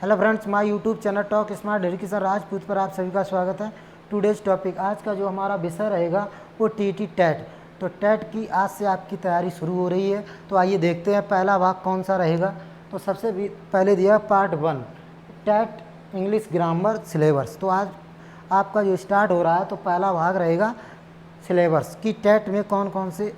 Hello friends, my YouTube channel talk smart education Rajput पर आप सभी का स्वागत है। टुडेज टॉपिक, आज का जो हमारा विषय रहेगा वो टीटी टेट। तो टेट की आज से आपकी तैयारी शुरू हो रही है। तो आइए देखते हैं पहला भाग कौन सा रहेगा। तो सबसे पहले दिया part 1 TET English grammar syllabus. तो आज आपका जो स्टार्ट हो रहा है तो पहला भाग रहेगा सिलेबस की टेट में कौन कौन से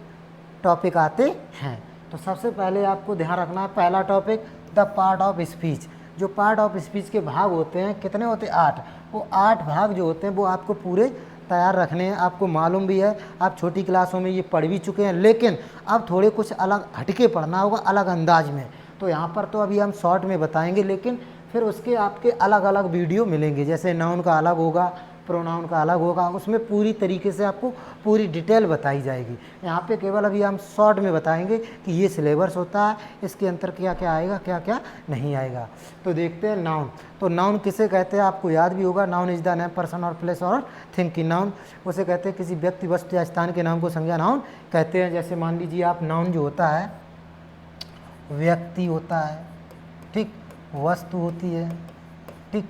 टॉपिक आते हैं। तो सबसे पहले आपको ध्यान रखना है पहला topic the part of speech. जो पार्ट ऑफ स्पीच के भाग होते हैं कितने होते हैं 8। वो 8 भाग जो होते हैं वो आपको पूरे तैयार रखने हैं। आपको मालूम भी है, आप छोटी क्लासों में ये पढ़ भी चुके हैं, लेकिन अब थोड़े कुछ अलग हटके पढ़ना होगा, अलग अंदाज में। तो यहाँ पर तो अभी हम शॉर्ट में बताएंगे, लेकिन फिर उसके आपके अलग अलग वीडियो मिलेंगे। जैसे नाउन का अलग होगा, प्रोनाउन का अलग होगा, उसमें पूरी तरीके से आपको पूरी डिटेल बताई जाएगी। यहाँ पे केवल अभी हम शॉर्ट में बताएंगे कि ये सिलेबस होता है, इसके अंदर क्या क्या आएगा, क्या क्या नहीं आएगा। तो देखते हैं नाउन। तो नाउन किसे कहते हैं आपको याद भी होगा। Noun is the name person और प्लेस और थिंग की नाउन उसे कहते हैं किसी व्यक्ति वस्तु या स्थान के नाम को संज्ञा नाउन कहते हैं। जैसे मान लीजिए आप नाउन जो होता है व्यक्ति होता है, ठीक, वस्तु होती है, ठीक,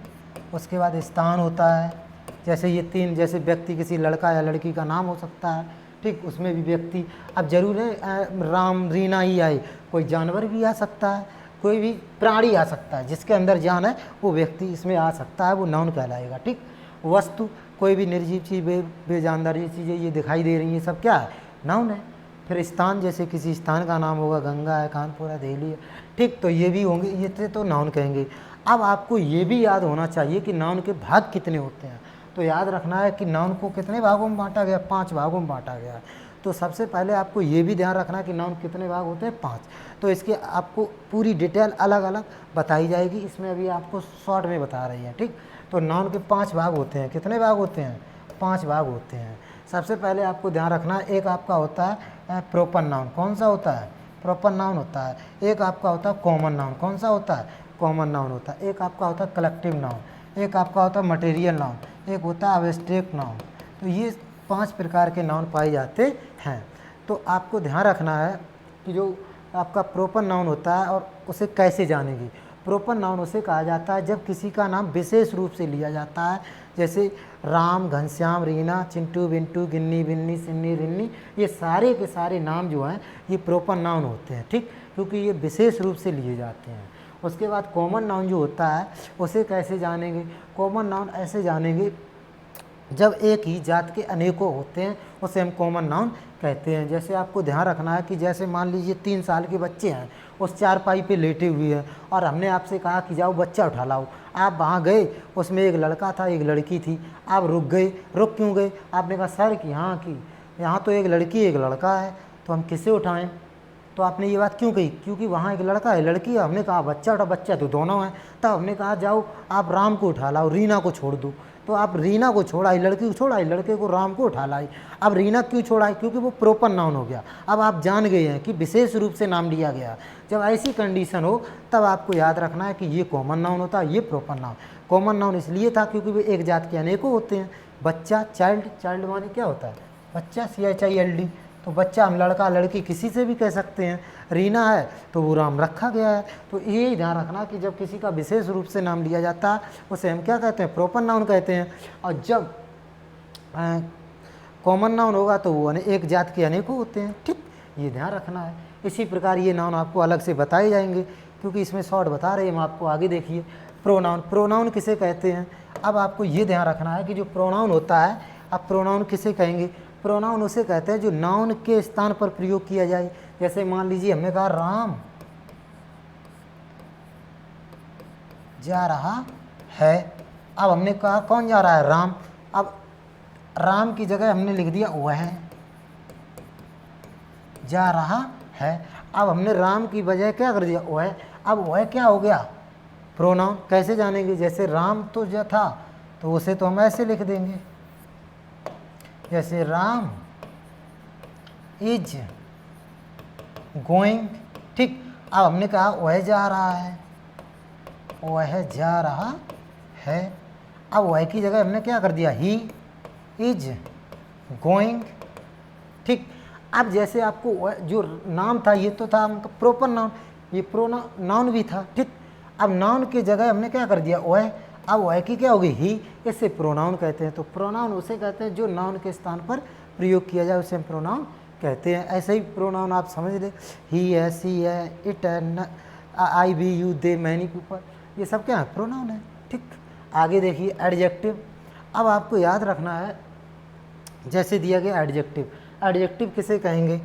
उसके बाद स्थान होता है। जैसे ये 3, जैसे व्यक्ति किसी लड़का या लड़की का नाम हो सकता है, ठीक, उसमें भी व्यक्ति। अब जरूर है राम रीना ही आए, कोई जानवर भी आ सकता है, कोई भी प्राणी आ सकता है, जिसके अंदर जान है वो व्यक्ति इसमें आ सकता है, वो नाउन कहलाएगा। ठीक, वस्तु कोई भी निर्जीव चीज़, बेजानदार ये चीज़ें ये दिखाई दे रही हैं, सब क्या है, नाउन है। फिर स्थान, जैसे किसी स्थान का नाम होगा, गंगा है, कानपुर है, दिल्ली है, ठीक, तो ये भी होंगे, ये तो नाउन कहेंगे। अब आपको ये भी याद होना चाहिए कि नाउन के भाग कितने होते हैं। तो याद रखना है कि नाउन को कितने भागों में बांटा गया, 5 भागों में बांटा गया है। तो सबसे पहले आपको ये भी ध्यान रखना है कि नाउन कितने भाग होते हैं, 5। तो इसके आपको पूरी डिटेल अलग अलग बताई जाएगी, इसमें अभी आपको शॉर्ट में बता रही है। ठीक, तो नाउन के 5 भाग होते हैं। कितने भाग होते हैं, 5 भाग होते हैं। सबसे पहले आपको ध्यान रखना है, एक आपका होता है प्रॉपर नाउन। कौन सा होता है, प्रॉपर नाउन होता है। एक आपका होता है कॉमन नाउन। कौन सा होता है, कॉमन नाउन होता है। एक आपका होता है कलेक्टिव नाउन। एक आपका होता है मटेरियल नाउन। एक होता है एब्स्ट्रैक्ट नाउन। तो ये 5 प्रकार के नाउन पाए जाते हैं। तो आपको ध्यान रखना है कि जो आपका प्रॉपर नाउन होता है और उसे कैसे जानेंगे। प्रॉपर नाउन उसे कहा जाता है जब किसी का नाम विशेष रूप से लिया जाता है। जैसे राम, घनश्याम, रीना, चिंटू, बिंटू, गिन्नी, बिन्नी, सिन्नी, रिन्नी, ये सारे के सारे नाम जो हैं ये प्रॉपर नाउन होते हैं। ठीक, क्योंकि ये विशेष रूप से लिए जाते हैं। उसके बाद कॉमन नाउन जो होता है उसे कैसे जानेंगे। कॉमन नाउन ऐसे जानेंगे जब एक ही जात के अनेकों होते हैं, उसे हम कॉमन नाउन कहते हैं। जैसे आपको ध्यान रखना है कि जैसे मान लीजिए 3 साल के बच्चे हैं, उस चारपाई पे लेटे हुए हैं और हमने आपसे कहा कि जाओ बच्चा उठा लाओ। आप वहाँ गए, उसमें एक लड़का था, एक लड़की थी। आप रुक गए। रुक क्यों गए, आपने कहा सर कि यहाँ तो एक लड़की एक लड़का है, तो हम किसे उठाएं। तो आपने ये बात क्यों कही, क्योंकि वहाँ एक लड़का है, लड़की है। हमने कहा बच्चा उठा, बच्चा तो दोनों हैं। तब हमने कहा जाओ आप राम को उठा लाओ, रीना को छोड़ दो। तो आप रीना को छोड़ाई, लड़की को छोड़ाई, लड़के को राम को उठा लाई। अब रीना क्यों छोड़ाई, क्योंकि वो प्रॉपर नाउन हो गया। अब आप जान गए हैं कि विशेष रूप से नाम लिया गया। जब ऐसी कंडीशन हो तब आपको याद रखना है कि ये कॉमन नाउन होता है, ये प्रॉपर नाउन। कॉमन नाउन इसलिए था क्योंकि वे एक जात के अनेकों होते हैं। बच्चा, चाइल्ड, चाइल्ड माने क्या होता है, बच्चा, CHILD। तो बच्चा हम लड़का लड़की किसी से भी कह सकते हैं। रीना है तो वो राम रखा गया है। तो ये ध्यान रखना कि जब किसी का विशेष रूप से नाम लिया जाता है उसे हम क्या कहते हैं, प्रॉपर नाउन कहते हैं। और जब कॉमन नाउन होगा तो वो एक जात के अनेकों होते हैं। ठीक, ये ध्यान रखना है। इसी प्रकार ये नाउन आपको अलग से बताए जाएंगे, क्योंकि इसमें शॉर्ट बता रहे हैं हम आपको। आगे देखिए प्रोनाउन। प्रोनाउन किसे कहते हैं, अब आपको ये ध्यान रखना है कि जो प्रोनाउन होता है, अब प्रोनाउन किसे कहेंगे। प्रोनाउन उसे कहते हैं जो नाउन के स्थान पर प्रयोग किया जाए। जैसे मान लीजिए हमने कहा राम जा रहा है। अब हमने कहा कौन जा रहा है, राम। अब राम की जगह हमने लिख दिया वह जा रहा है। अब हमने राम की बजाय क्या कर दिया, वह। अब वह क्या हो गया, प्रोनाउन। कैसे जानेंगे, जैसे राम तो जो था तो उसे तो हम ऐसे लिख देंगे, जैसे राम इज गोइंग। ठीक, अब हमने कहा वह जा रहा है, वह जा रहा है। अब वह की जगह हमने क्या कर दिया, ही इज गोइंग। ठीक, अब जैसे आपको जो नाम था ये तो था प्रॉपर नाउन, ये नाउन भी था। ठीक, अब नाउन की जगह हमने क्या कर दिया, वह। अब वह की क्या होगी, ही। इसे प्रोनाउन कहते हैं। तो प्रोनाउन उसे कहते हैं जो नाउन के स्थान पर प्रयोग किया जाए, उसे हम प्रोनाउन कहते हैं। ऐसे ही प्रोनाउन आप समझ ले, ही है, सी है, इट है, I, we, you, they, many people, ये सब क्या है, प्रोनाउन है। ठीक, आगे देखिए एडजेक्टिव। अब आपको याद रखना है, जैसे दिया गया एडजेक्टिव, एडजेक्टिव किसे कहेंगे,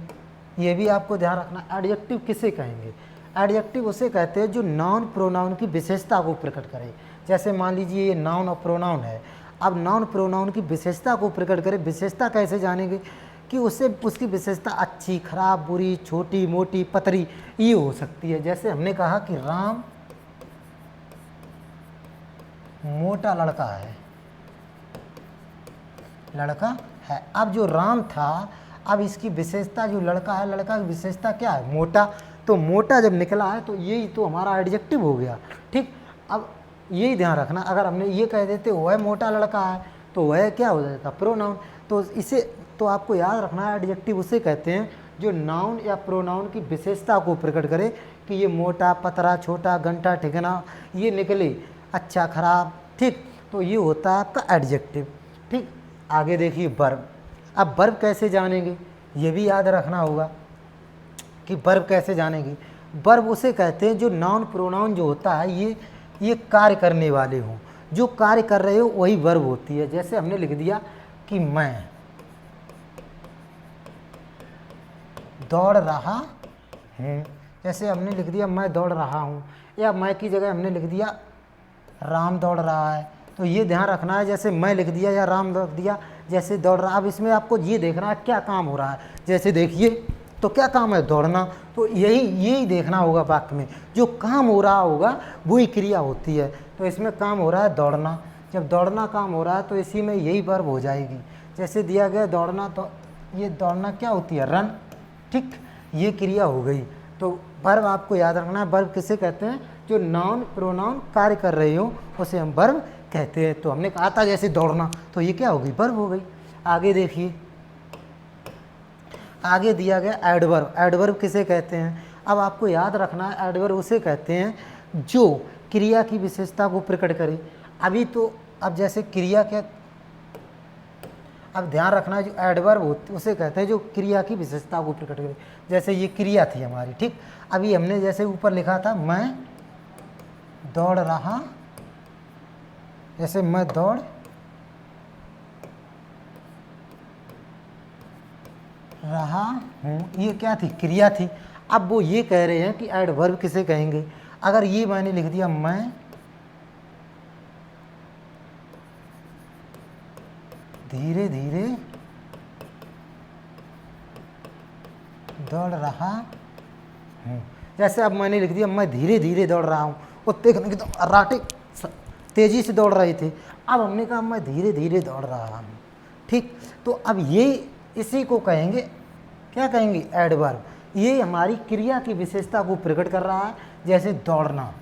ये भी आपको ध्यान रखना। एडजेक्टिव किसे कहेंगे, एडजेक्टिव उसे कहते हैं जो नाउन प्रोनाउन की विशेषता को प्रकट करे। जैसे मान लीजिए ये नाउन और प्रोनाउन है। अब नाउन प्रोनाउन की विशेषता को प्रकट करे, विशेषता कैसे जानेंगे कि उससे उसकी विशेषता अच्छी, खराब, बुरी, छोटी, मोटी, पतरी, ये हो सकती है। जैसे हमने कहा कि राम मोटा लड़का है, लड़का है। अब जो राम था, अब इसकी विशेषता, जो लड़का है, लड़का की विशेषता क्या है, मोटा। तो मोटा जब निकला है तो यही तो हमारा एडजेक्टिव हो गया। ठीक, अब यही ध्यान रखना, अगर हमने ये कह देते वह मोटा लड़का है तो वह क्या हो जाता, प्रोनाउन। तो इसे तो आपको याद रखना है, एडजेक्टिव उसे कहते हैं जो नाउन या प्रोनाउन की विशेषता को प्रकट करे कि ये मोटा, पतरा, छोटा, घंटा, ठिकाना, ये निकले, अच्छा, खराब। ठीक, तो ये होता है आपका एडजेक्टिव। ठीक, आगे देखिए वर्ब। अब वर्ब कैसे जानेंगे, ये भी याद रखना होगा कि वर्ब कैसे जानेंगे। वर्ब उसे कहते हैं जो नाउन प्रोनाउन जो होता है ये कार्य करने वाले हों, जो कार्य कर रहे हो वही वर्ब होती है। जैसे हमने लिख दिया कि मैं दौड़ रहा हूँ, जैसे हमने लिख दिया मैं दौड़ रहा हूँ, या मैं की जगह हमने लिख दिया राम दौड़ रहा है। तो ये ध्यान रखना है, जैसे मैं लिख दिया या राम लिख दिया, जैसे दौड़ रहा। अब इसमें आपको ये देखना है क्या काम हो रहा है। जैसे देखिए, तो क्या काम है, दौड़ना। तो यही देखना होगा वाक्य में, जो काम हो रहा होगा वही क्रिया होती है। तो इसमें काम हो रहा है दौड़ना। जब दौड़ना काम हो रहा है तो इसी में यही वर्ब हो जाएगी। जैसे दिया गया दौड़ना, तो ये दौड़ना क्या होती है, रन। ठीक, ये क्रिया हो गई। तो वर्ब आपको याद रखना है, वर्ब किसे कहते हैं जो नाउन प्रोनाउन कार्य कर रहे हो, उसे हम वर्ब कहते हैं। तो हमने कहा था जैसे दौड़ना, तो ये क्या हो गई, वर्ब हो गई। आगे देखिए, आगे दिया गया एडवर्ब। एडवर्ब किसे कहते हैं, अब आपको याद रखना है, एडवर्ब उसे कहते हैं जो क्रिया की विशेषता को प्रकट करे। अभी तो अब जैसे क्रिया क्या, अब ध्यान रखना है, जो एडवर्ब उसे कहते हैं जो क्रिया की विशेषता को प्रकट करे। जैसे ये क्रिया थी हमारी। ठीक, अभी हमने जैसे ऊपर लिखा था मैं दौड़ रहा, जैसे मैं दौड़ रहा हूँ, ये क्या थी, क्रिया थी। अब वो ये कह रहे हैं कि एडवर्ब किसे कहेंगे। अगर ये मैंने लिख दिया मैं धीरे धीरे दौड़ रहा हूँ, जैसे अब मैंने लिख दिया मैं धीरे धीरे दौड़ रहा हूँ, वो देखने की तो अर्राटे तेज़ी से दौड़ रहे थे। अब हमने कहा मैं धीरे धीरे दौड़ रहा हूँ। ठीक, तो अब ये इसी को कहेंगे, क्या कहेंगे, एडवर्ब। ये हमारी क्रिया की विशेषता को प्रकट कर रहा है, जैसे दौड़ना।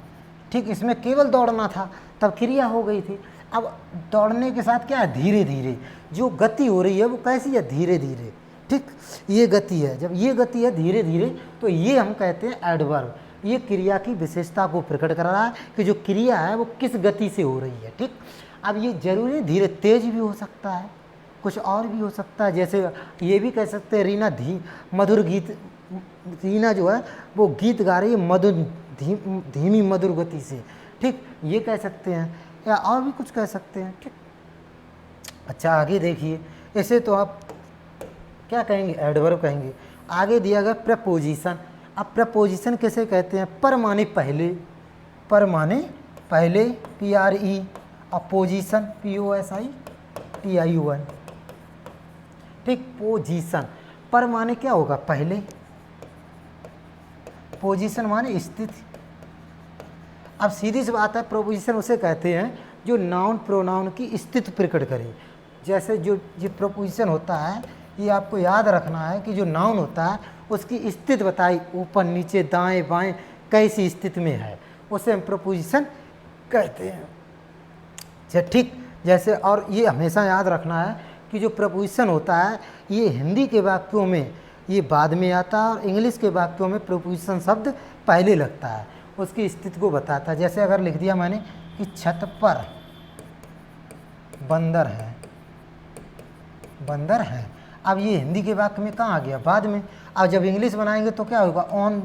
ठीक, इसमें केवल दौड़ना था, तब क्रिया हो गई थी। अब दौड़ने के साथ क्या है, धीरे धीरे, जो गति हो रही है वो कैसी है, धीरे धीरे। ठीक, ये गति है, जब ये गति है धीरे धीरे, तो ये हम कहते हैं एडवर्ब। ये क्रिया की विशेषता को प्रकट कर रहा है कि जो क्रिया है वो किस गति से हो रही है। ठीक, अब ये जरूरी धीरे, तेज भी हो सकता है, कुछ और भी हो सकता है। जैसे ये भी कह सकते हैं रीना मधुर गीत, रीना जो है वो गीत गा रही है मधुर धीमी मधुर गति से। ठीक, ये कह सकते हैं, या और भी कुछ कह सकते हैं। ठीक, अच्छा आगे देखिए, ऐसे तो आप क्या कहेंगे, एडवर्ब कहेंगे। आगे दिया गया प्रपोजिशन। अब प्रपोजिशन किसे कहते हैं, पर माने पहले, पर माने पहले, PRE, और पोजीशन POSITION। ठीक, पोजीशन, पर माने क्या होगा, पहले, पोजीशन माने स्थिति। अब सीधी सी बात है, प्रोपोजिशन उसे कहते हैं जो नाउन प्रोनाउन की स्थिति प्रकट करे। जैसे जो ये प्रोपोजिशन होता है, ये आपको याद रखना है कि जो नाउन होता है उसकी स्थिति बताई, ऊपर नीचे दाएं बाएं कैसी स्थिति में है, उसे हम प्रोपोजिशन कहते हैं। ठीक, जैसे और ये हमेशा याद रखना है कि जो प्रोपोजिशन होता है ये हिंदी के वाक्यों में ये बाद में आता है, और इंग्लिश के वाक्यों में प्रोपोजिशन शब्द पहले लगता है। उसकी स्थिति को बताता है। जैसे अगर लिख दिया मैंने कि छत पर बंदर है, बंदर है। अब ये हिंदी के वाक्य में कहाँ आ गया? बाद में। अब जब इंग्लिश बनाएंगे तो क्या होगा? On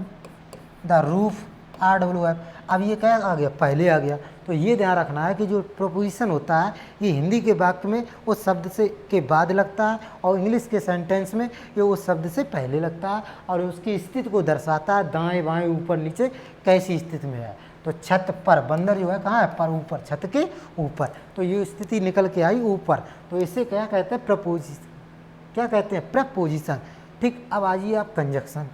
the roof, RWF। अब ये क्या आ गया? पहले आ गया। तो ये ध्यान रखना है कि जो प्रोपोजिशन होता है ये हिंदी के वाक्य में उस शब्द से के बाद लगता है और इंग्लिश के सेंटेंस में ये उस शब्द से पहले लगता है और उसकी स्थिति को दर्शाता है, दाएं बाएं ऊपर नीचे कैसी स्थिति में है। तो छत पर बंदर जो है कहाँ है? पर ऊपर, छत के ऊपर। तो ये स्थिति निकल के आई ऊपर। तो इसे क्या कहते हैं? प्रपोजिशन। क्या कहते हैं? प्रपोजिशन। ठीक। अब आइए आप कंजक्शन।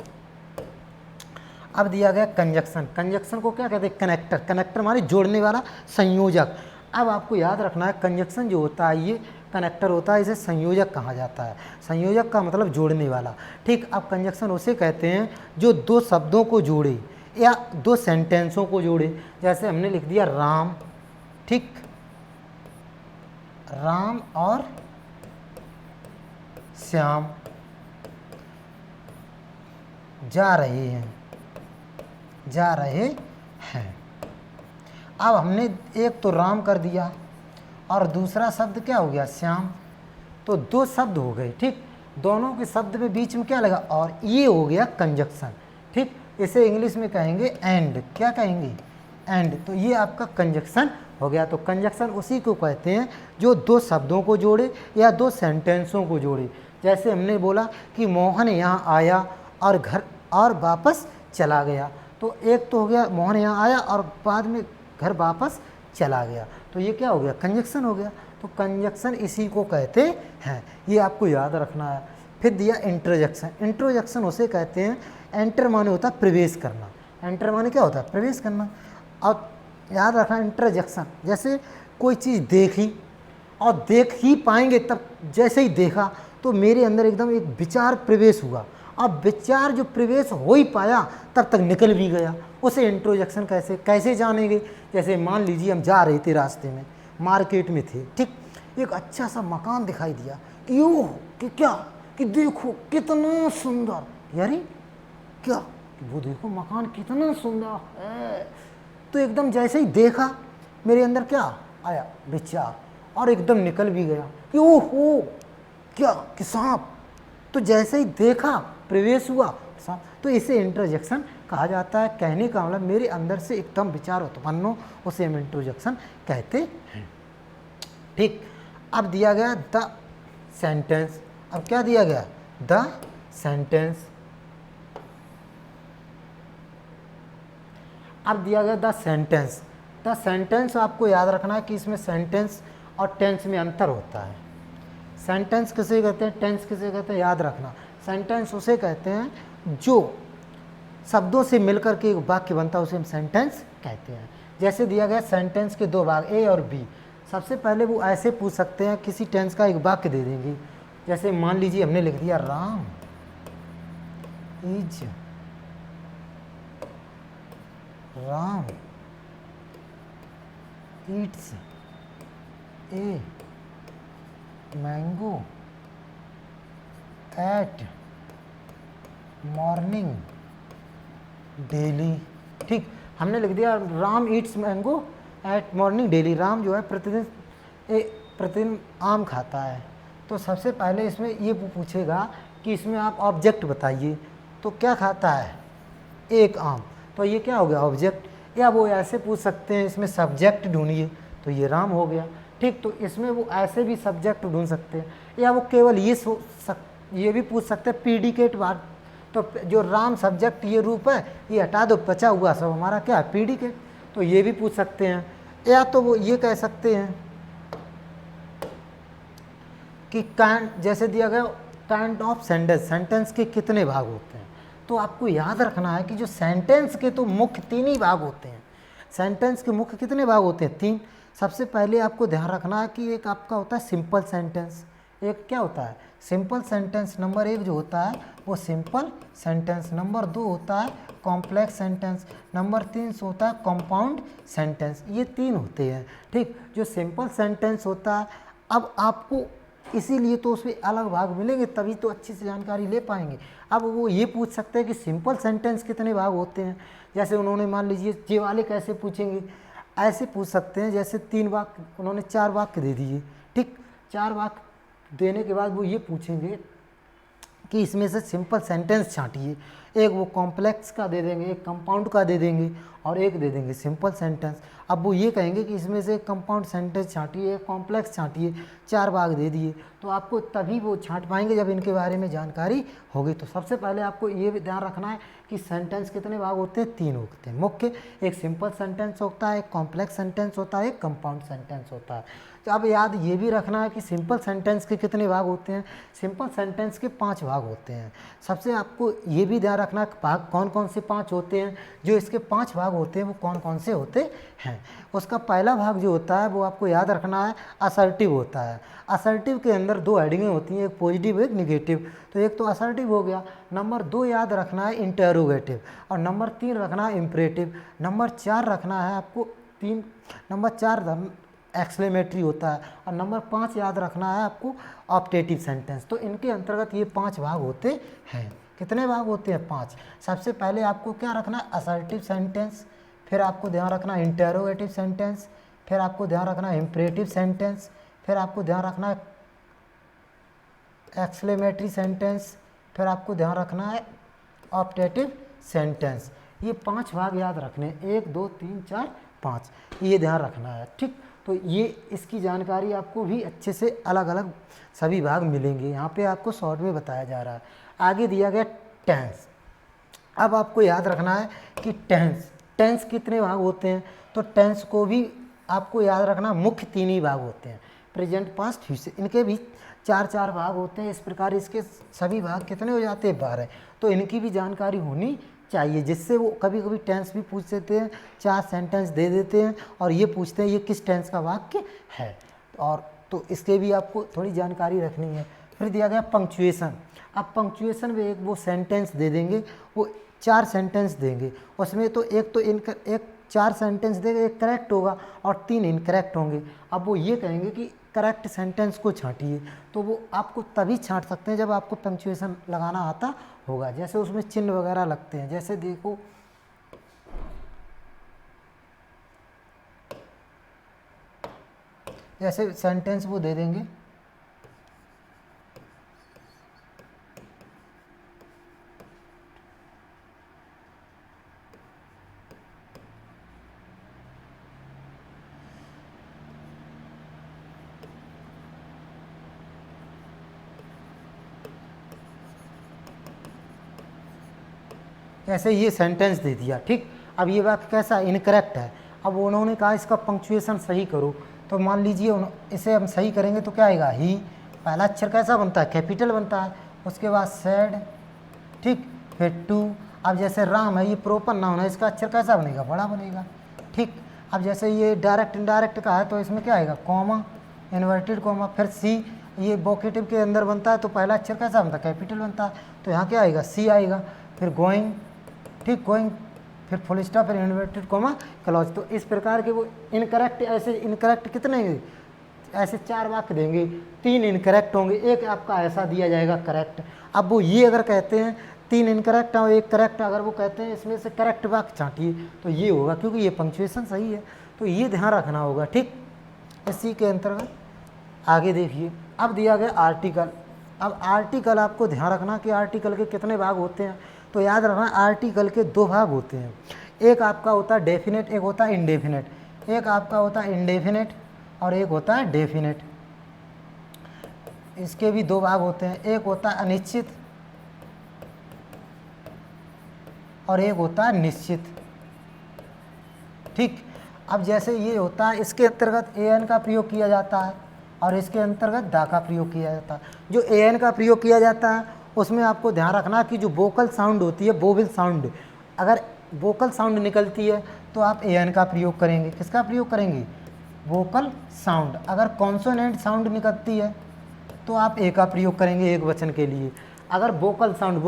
अब दिया गया कंजक्शन। कंजक्शन को क्या कहते हैं? कनेक्टर। कनेक्टर माने जोड़ने वाला, संयोजक। अब आपको याद रखना है कंजक्शन जो होता है ये कनेक्टर होता है, इसे संयोजक कहा जाता है। संयोजक का मतलब जोड़ने वाला। ठीक। अब कंजक्शन उसे कहते हैं जो दो शब्दों को जोड़े या दो सेंटेंसों को जोड़े। जैसे हमने लिख दिया राम, ठीक, राम और श्याम जा रहे हैं, जा रहे हैं। अब हमने एक तो राम कर दिया और दूसरा शब्द क्या हो गया? श्याम। तो दो शब्द हो गए। ठीक। दोनों के शब्द में बीच में क्या लगा? और ये हो गया कंजक्शन। ठीक। इसे इंग्लिश में कहेंगे एंड। क्या कहेंगे? एंड। तो ये आपका कंजक्शन हो गया। तो कंजक्शन उसी को कहते हैं जो दो शब्दों को जोड़े या दो सेंटेंसों को जोड़े। जैसे हमने बोला कि मोहन यहाँ आया और घर और वापस चला गया। तो एक तो हो गया मोहन यहाँ आया और बाद में घर वापस चला गया। तो ये क्या हो गया? कंजक्शन हो गया। तो कंजक्शन इसी को कहते हैं, ये आपको याद रखना है। फिर दिया इंटरजेक्शन। इंट्रोजेक्शन उसे कहते हैं, एंटर माने होता है प्रवेश करना। एंटर माने क्या होता है? प्रवेश करना। और याद रखना इंटरजेक्शन, जैसे कोई चीज़ देखी और देख ही पाएंगे तब, जैसे ही देखा तो मेरे अंदर एकदम एक विचार प्रवेश हुआ। अब विचार जो प्रवेश हो ही पाया तब तक निकल भी गया, उसे इंट्रोजेक्शन कैसे जानेंगे? जैसे मान लीजिए हम जा रहे थे, रास्ते में मार्केट में थे, ठीक, एक अच्छा सा मकान दिखाई दिया कि ओ कि क्या कि देखो कितना सुंदर, यारी क्या कि वो देखो मकान कितना सुंदर है। तो एकदम जैसे ही देखा मेरे अंदर क्या आया? विचार, और एकदम निकल भी गया कि ओहो क्या कि सांप। तो जैसे ही देखा प्रवेश हुआ सांप। तो इसे इंटरजेक्शन कहा जाता है। कहने का मतलब मेरे अंदर से एकदम विचार उत्पन्न हो, उसे हम इंटरजेक्शन कहते हैं। ठीक। अब दिया गया द सेंटेंस। अब क्या दिया गया? The sentence. अब दिया गया द सेंटेंस। द सेंटेंस आपको याद रखना है कि इसमें सेंटेंस और टेंस में अंतर होता है। सेंटेंस किसे कहते हैं? टेंस किसे कहते हैं? याद रखना। सेंटेंस उसे कहते हैं जो शब्दों से मिलकर के एक वाक्य बनता है, उसे हम सेंटेंस कहते हैं। जैसे दिया गया सेंटेंस के दो भाग ए और बी। सबसे पहले वो ऐसे पूछ सकते हैं, किसी टेंस का एक वाक्य दे देंगे। जैसे मान लीजिए हमने लिख दिया Ram is, Ram eats a mango eight morning daily. ठीक। हमने लिख दिया Ram Yeats mango eight morning daily. Ram जो है प्रतिदिन आम खाता है। तो सबसे पहले इसमें ये पूछेगा कि इसमें आप ऑब्जेक्ट बताइए। तो क्या खाता है? एक आम। तो ये क्या हो गया? ऑब्जेक्ट। या वो ऐसे पूछ सकते हैं इसमें सब्जेक्ट ढूंढिए, तो ये राम हो गया। ठीक। तो इसमें वो ऐसे भी सब्जेक्ट ढूंढ सकते हैं, या वो केवल ये भी पूछ सकते हैं प्रीडिकेट वर्ब। तो जो राम सब्जेक्ट ये रूप है ये हटा दो, बचा हुआ सब हमारा क्या है? प्रीडिकेट। तो ये भी पूछ सकते हैं। या तो वो ये कह सकते हैं कि काइंड, जैसे दिया गया काइंड ऑफ सेंटेंस, सेंटेंस के कितने भाग होते हैं। तो आपको याद रखना है कि जो सेंटेंस के तो मुख्य तीन ही भाग होते हैं। सेंटेंस के मुख्य कितने भाग होते हैं? तीन। सबसे पहले आपको ध्यान रखना है कि एक आपका होता है सिंपल सेंटेंस, एक क्या होता है? Simple sentence. नंबर एक जो होता है वो सिंपल सेंटेंस। नंबर दो होता है कॉम्प्लेक्स सेंटेंस। नंबर तीन से होता है कंपाउंड सेंटेंस। ये तीन होते हैं। ठीक। जो सिंपल सेंटेंस होता है, अब आपको इसीलिए तो उसमें अलग भाग मिलेंगे, तभी तो अच्छी से जानकारी ले पाएंगे। अब वो ये पूछ सकते हैं कि सिंपल सेंटेंस कितने भाग होते हैं। जैसे उन्होंने मान लीजिए ये वाले कैसे पूछेंगे, ऐसे पूछ सकते हैं जैसे 3 वाक्य, उन्होंने 4 वाक्य दे दिए, ठीक। 4 वाक्य देने के बाद वो ये पूछेंगे कि इसमें से सिंपल सेंटेंस छांटिए। एक वो कॉम्प्लेक्स का दे देंगे, एक कंपाउंड का दे देंगे और एक दे देंगे सिंपल सेंटेंस। अब वो ये कहेंगे कि इसमें से एक कंपाउंड सेंटेंस छांटिए, एक कॉम्प्लेक्स छांटिए, 4 भाग दे दिए, तो आपको तभी वो छांट पाएंगे जब इनके बारे में जानकारी होगी। तो सबसे पहले आपको ये भी ध्यान रखना है कि सेंटेंस कितने भाग होते हैं, 3 होते हैं मुख्य। एक सिंपल सेंटेंस होता है, एक कॉम्प्लेक्स सेंटेंस होता है, एक कंपाउंड सेंटेंस होता है। तो अब याद ये भी रखना है कि सिंपल सेंटेंस के कितने भाग होते हैं, सिंपल सेंटेंस के 5 भाग होते हैं। सबसे आपको ये भी ध्यान रखना है कि भाग कौन कौन से 5 होते हैं, जो इसके 5 भाग होते हैं वो कौन कौन से होते हैं। उसका पहला भाग जो होता है वो आपको याद रखना है, असर्टिव होता है। असर्टिव के अंदर 2 हेडिंगें होती हैं, एक पॉजिटिव एक निगेटिव। तो एक तो असर्टिव हो गया। नंबर 2 याद रखना है इंटरोगेटिव, और नंबर 3 रखना है इम्परेटिव। नंबर 4 रखना है आपको नंबर 4 एक्सक्लेमेटरी होता है, और नंबर 5 याद रखना है आपको ऑप्टेटिव सेंटेंस। तो इनके अंतर्गत ये 5 भाग होते हैं। कितने भाग होते हैं, 5। सबसे पहले आपको क्या रखना है, असर्टिव सेंटेंस, फिर आपको ध्यान रखना है इंटरोगेटिव सेंटेंस, फिर आपको ध्यान रखना है इम्परेटिव सेंटेंस, फिर आपको ध्यान रखना है एक्सक्लेमेटरी सेंटेंस, फिर आपको ध्यान रखना है ऑप्टेटिव सेंटेंस। ये 5 भाग याद रखने, 1 2 3 4 5, ये ध्यान रखना है, ठीक। तो ये इसकी जानकारी आपको भी अच्छे से अलग अलग सभी भाग मिलेंगे, यहाँ पे आपको शॉर्ट में बताया जा रहा है। आगे दिया गया टेंस। अब आपको याद रखना है कि टेंस कितने भाग होते हैं। तो टेंस को भी आपको याद रखना, मुख्य 3 ही भाग होते हैं, प्रेजेंट पास्ट फ्यूचर, इनके भी 4 भाग होते हैं। इस प्रकार इसके सभी भाग कितने हो जाते हैं, 12। तो इनकी भी जानकारी होनी चाहिए, जिससे वो कभी कभी टेंस भी पूछ देते हैं, 4 सेंटेंस दे देते हैं और ये पूछते हैं ये किस टेंस का वाक्य है, और तो इसके भी आपको थोड़ी जानकारी रखनी है। फिर दिया गया पंक्चुएशन। अब पंक्चुएशन में एक वो सेंटेंस दे देंगे, वो 4 सेंटेंस देंगे, उसमें तो एक 4 सेंटेंस देंगे, एक करेक्ट होगा और 3 इनकरेक्ट होंगे। अब वो ये कहेंगे कि करेक्ट सेंटेंस को छांटिए, तो वो आपको तभी छांट सकते हैं जब आपको पंक्चुएशन लगाना आता होगा। जैसे उसमें चिन्ह वगैरह लगते हैं, जैसे देखो जैसे सेंटेंस वो दे देंगे, ऐसे ये सेंटेंस दे दिया, ठीक। अब ये वाक्य कैसा, इनकरेक्ट है। अब उन्होंने कहा इसका पंक्चुएशन सही करो, तो मान लीजिए इसे हम सही करेंगे तो क्या आएगा, ही। पहला अक्षर कैसा बनता है, कैपिटल बनता है, उसके बाद सैड, ठीक, फिर टू। अब जैसे राम है, ये प्रॉपर नाउन है, इसका अक्षर कैसा बनेगा, बड़ा बनेगा, ठीक। अब जैसे ये डायरेक्ट इनडायरेक्ट का है, तो इसमें क्या आएगा, कॉमा, इन्वर्टेड कॉमा। फिर सी, ये वोकेटिव के अंदर बनता है, तो पहला अक्षर कैसा बनता है, कैपिटल बनता है, तो यहाँ क्या आएगा, सी आएगा। फिर गोइंग, ठीक, गोइंग, फिर फुल स्टॉप, फिर इन्वर्टेड कॉमा क्लॉज। तो इस प्रकार के वो इनकरेक्ट, ऐसे इनकरेक्ट कितने, ऐसे 4 वाक्य देंगे, 3 इनकरेक्ट होंगे, एक आपका ऐसा दिया जाएगा करेक्ट। अब वो ये अगर कहते हैं 3 इनकरेक्ट और 1 करेक्ट, अगर वो कहते हैं इसमें से करेक्ट वाक्य छांटिए, तो ये होगा, क्योंकि ये पंक्चुएशन सही है। तो ये ध्यान रखना होगा, ठीक। इसी के अंतर्गत आगे देखिए, अब दिया गया आर्टिकल। अब आर्टिकल आपको ध्यान रखना कि आर्टिकल के कितने भाग होते हैं। तो याद रखना, आर्टिकल के 2 भाग होते हैं, एक आपका होता है डेफिनेट, एक होता है इनडेफिनेट। एक आपका होता है इनडेफिनेट और एक होता है डेफिनेट। इसके भी 2 भाग होते हैं, एक होता है अनिश्चित और एक होता है निश्चित, ठीक। अब जैसे ये होता है, इसके अंतर्गत एन का प्रयोग किया जाता है और इसके अंतर्गत दा का प्रयोग किया जाता है। जो एन का प्रयोग किया जाता है उसमें आपको ध्यान रखना कि जो वोकल साउंड होती है, वोवेल साउंड, अगर वोकल साउंड निकलती है तो आप एन का प्रयोग करेंगे। किसका प्रयोग करेंगे, वोकल साउंड। अगर कॉन्सोनेंट साउंड निकलती है तो आप ए का प्रयोग करेंगे एक वचन के लिए। अगर वोकल साउंड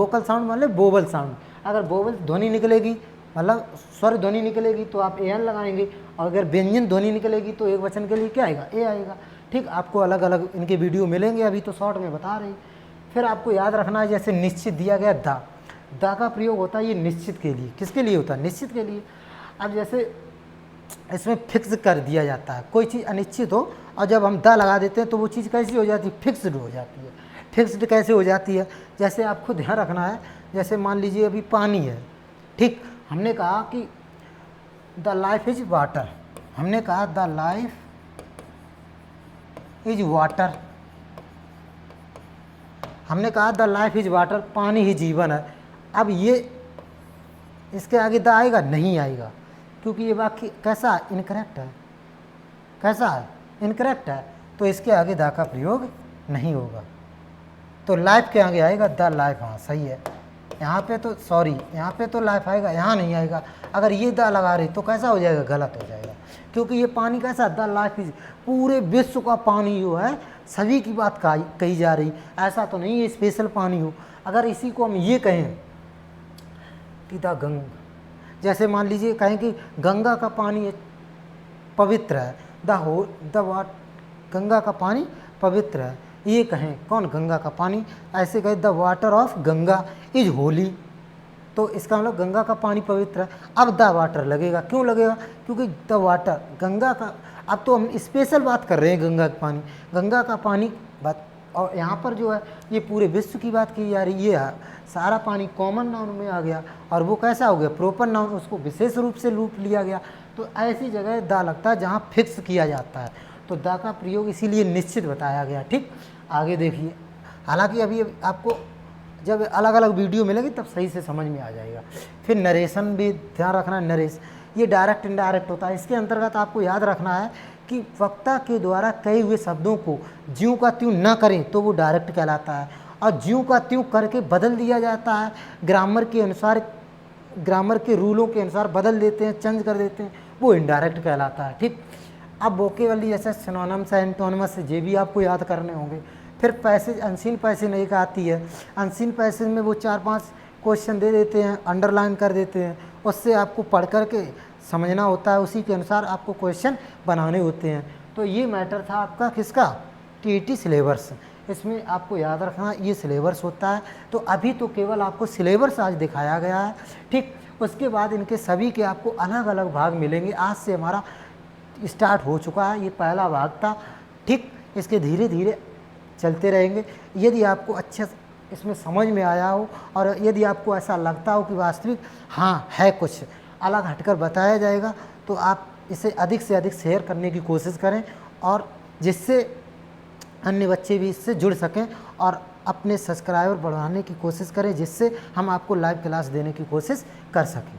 मतलब वोवल साउंड, अगर वोवल ध्वनि निकलेगी मतलब स्वर ध्वनि निकलेगी तो आप ए एन लगाएंगे, और अगर व्यंजन ध्वनि निकलेगी तो एक वचन के लिए क्या आएगा, ए आएगा। ठीक, आपको अलग अलग इनके वीडियो मिलेंगे, अभी तो शॉर्ट में बता रही। फिर आपको याद रखना है, जैसे निश्चित दिया गया दा, दा का प्रयोग होता है ये निश्चित के लिए। किसके लिए होता है? निश्चित के लिए। अब जैसे इसमें फिक्स कर दिया जाता है, कोई चीज़ अनिश्चित हो और जब हम दा लगा देते हैं तो वो चीज़ कैसी हो जाती है? फिक्स्ड हो जाती है। फिक्स्ड कैसे हो जाती है? जैसे आपको ध्यान रखना है, जैसे मान लीजिए अभी पानी है, ठीक, हमने कहा कि द लाइफ इज वाटर, हमने कहा द लाइफ इज वाटर, हमने कहा द लाइफ इज वाटर, पानी ही जीवन है। अब ये इसके आगे द आएगा? नहीं आएगा, क्योंकि ये वाक्य कैसा है? इनकरेक्ट है। कैसा है? इनकरेक्ट है, तो इसके आगे द का प्रयोग नहीं होगा। तो लाइफ के आगे आएगा द लाइफ। हाँ सही है, यहाँ पे तो सॉरी, यहाँ पे तो लाइफ आएगा, यहाँ नहीं आएगा। अगर ये द लगा रही तो कैसा हो जाएगा? गलत हो जाएगा, क्योंकि ये पानी कैसा? द लाइफ इज, पूरे विश्व का पानी जो है, सभी की बात कही जा रही, ऐसा तो नहीं ये स्पेशल पानी हो। अगर इसी को हम ये कहें कि द गंगा, जैसे मान लीजिए कहें कि गंगा का पानी पवित्र है, गंगा का पानी पवित्र है, ये कहें कौन? गंगा का पानी। ऐसे कहें the water of Ganga is Holi, तो इसका मतलब गंगा का पानी पवित्र है। अब द वाटर लगेगा, क्यों लगेगा? क्योंकि द वाटर गंगा का, अब तो हम स्पेशल बात कर रहे हैं गंगा का पानी, गंगा का पानी बात, और यहाँ पर जो है ये पूरे विश्व की बात की जा रही है। ये सारा पानी कॉमन नाउन में आ गया और वो कैसा हो गया? प्रॉपर नाउन, उसको विशेष रूप से रूप लिया गया। तो ऐसी जगह द लगता है जहाँ फिक्स किया जाता है, तो द का प्रयोग इसीलिए निश्चित बताया गया। ठीक, आगे देखिए, हालांकि अभी आपको जब अलग अलग वीडियो मिलेगी तब सही से समझ में आ जाएगा। फिर नरेशन भी ध्यान रखना, नरेश ये डायरेक्ट इनडायरेक्ट होता है। इसके अंतर्गत आपको याद रखना है कि वक्ता के द्वारा कहे हुए शब्दों को ज्यों का त्यों न करें तो वो डायरेक्ट कहलाता है, और ज्यों का त्यों करके बदल दिया जाता है, ग्रामर के अनुसार, ग्रामर के रूलों के अनुसार बदल देते हैं, चेंज कर देते हैं, वो इनडायरेक्ट कहलाता है। ठीक, अब वोकेबुलरी जैसे सिनोनिम्स है, एंटोनिमस है, ये भी आपको याद करने होंगे। फिर पैसेज, अनसीन पैसेज एक आती है, अनसीन पैसेज में वो 4-5 क्वेश्चन दे देते हैं, अंडरलाइन कर देते हैं, उससे आपको पढ़ कर के समझना होता है, उसी के अनुसार आपको क्वेश्चन बनाने होते हैं। तो ये मैटर था आपका किसका? TET syllabus. इसमें आपको याद रखना ये सिलेबस होता है। तो अभी तो केवल आपको सिलेबस आज दिखाया गया है, ठीक, उसके बाद इनके सभी के आपको अलग अलग भाग मिलेंगे। आज से हमारा स्टार्ट हो चुका है, ये पहला भाग था, ठीक, इसके धीरे धीरे चलते रहेंगे। यदि आपको अच्छे इसमें समझ में आया हो और यदि आपको ऐसा लगता हो कि वास्तविक हाँ है कुछ अलग हटकर बताया जाएगा, तो आप इसे अधिक से अधिक शेयर करने की कोशिश करें, और जिससे अन्य बच्चे भी इससे जुड़ सकें, और अपने सब्सक्राइबर बढ़ाने की कोशिश करें, जिससे हम आपको लाइव क्लास देने की कोशिश कर सकें।